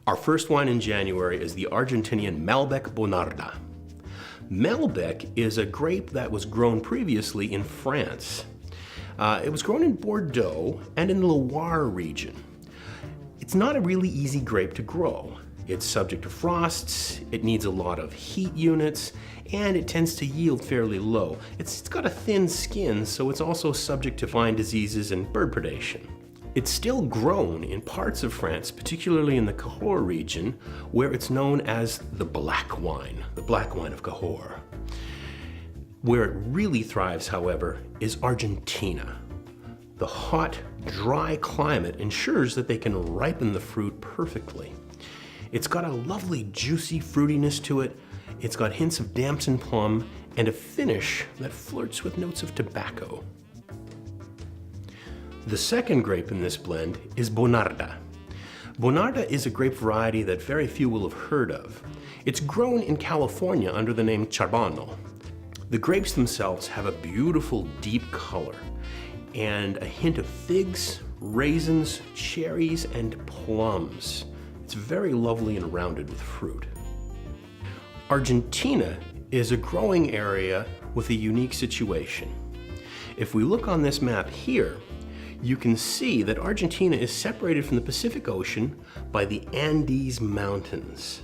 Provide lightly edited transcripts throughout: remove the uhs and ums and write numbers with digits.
Our first wine in January is the Argentine Malbec Bonarda. Malbec is a grape that was grown previously in France. It was grown in Bordeaux and in the Loire region. It's not a really easy grape to grow. It's subject to frosts, it needs a lot of heat units, and it tends to yield fairly low. It's got a thin skin, so it's also subject to vine diseases and bird predation. It's still grown in parts of France, particularly in the Cahors region, where it's known as the black wine of Cahors. Where it really thrives, however, is Argentina. The hot, dry climate ensures that they can ripen the fruit perfectly. It's got a lovely juicy fruitiness to it, it's got hints of damson plum, and a finish that flirts with notes of tobacco. The second grape in this blend is Bonarda. Bonarda is a grape variety that very few will have heard of. It's grown in California under the name Charbonno. The grapes themselves have a beautiful deep color and a hint of figs, raisins, cherries, and plums. It's very lovely and rounded with fruit. Argentina is a growing area with a unique situation. If we look on this map here, you can see that Argentina is separated from the Pacific Ocean by the Andes Mountains.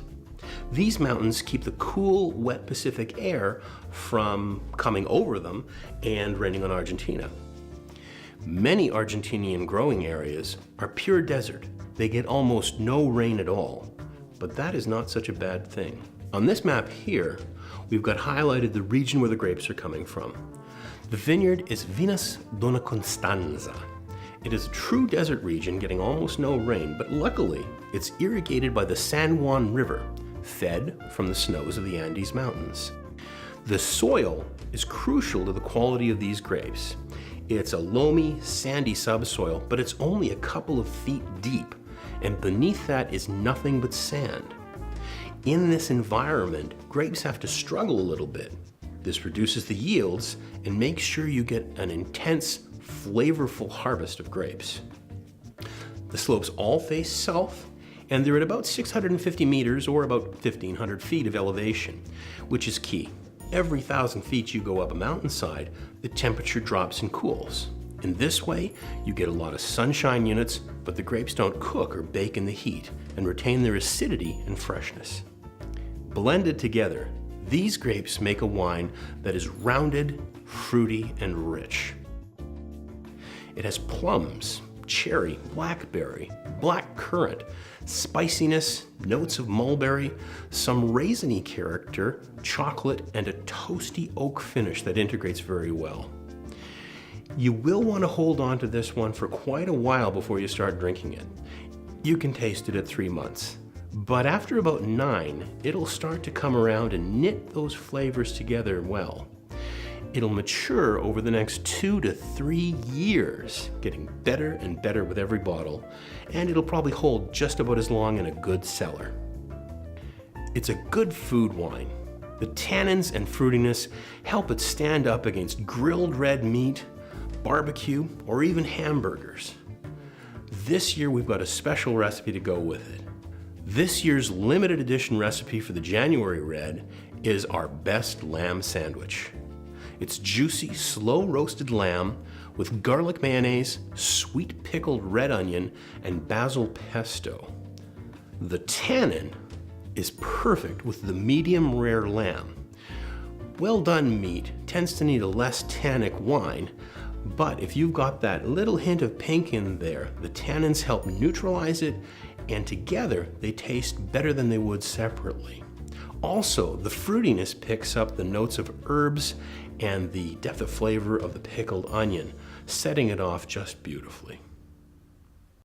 These mountains keep the cool, wet Pacific air from coming over them and raining on Argentina. Many Argentinian growing areas are pure desert. They get almost no rain at all, but that is not such a bad thing. On this map here, we've got highlighted the region where the grapes are coming from. The vineyard is Viñas Dona Constanza. It is a true desert region getting almost no rain, but luckily it's irrigated by the San Juan River, fed from the snows of the Andes Mountains. The soil is crucial to the quality of these grapes. It's a loamy, sandy subsoil, but it's only a couple of feet deep, and beneath that is nothing but sand. In this environment, grapes have to struggle a little bit. This reduces the yields and makes sure you get an intense, flavorful harvest of grapes. The slopes all face south, and they're at about 650 meters or about 1,500 feet of elevation, which is key. Every 1,000 feet you go up a mountainside, the temperature drops and cools. In this way, you get a lot of sunshine units, but the grapes don't cook or bake in the heat and retain their acidity and freshness. Blended together, these grapes make a wine that is rounded, fruity, and rich. It has plums, cherry, blackberry, black currant, spiciness, notes of mulberry, some raisiny character, chocolate, and a toasty oak finish that integrates very well. You will want to hold on to this one for quite a while before you start drinking it. You can taste it at 3 months, but after about 9, it'll start to come around and knit those flavors together well. It'll mature over the next 2 to 3 years, getting better and better with every bottle, and it'll probably hold just about as long in a good cellar. It's a good food wine. The tannins and fruitiness help it stand up against grilled red meat, barbecue, or even hamburgers. This year we've got a special recipe to go with it. This year's limited edition recipe for the January Red is our best lamb sandwich. It's juicy, slow-roasted lamb with garlic mayonnaise, sweet pickled red onion, and basil pesto. The tannin is perfect with the medium rare lamb. Well-done meat tends to need a less tannic wine, but if you've got that little hint of pink in there, the tannins help neutralize it, and together they taste better than they would separately. Also, the fruitiness picks up the notes of herbs and the depth of flavor of the pickled onion, setting it off just beautifully.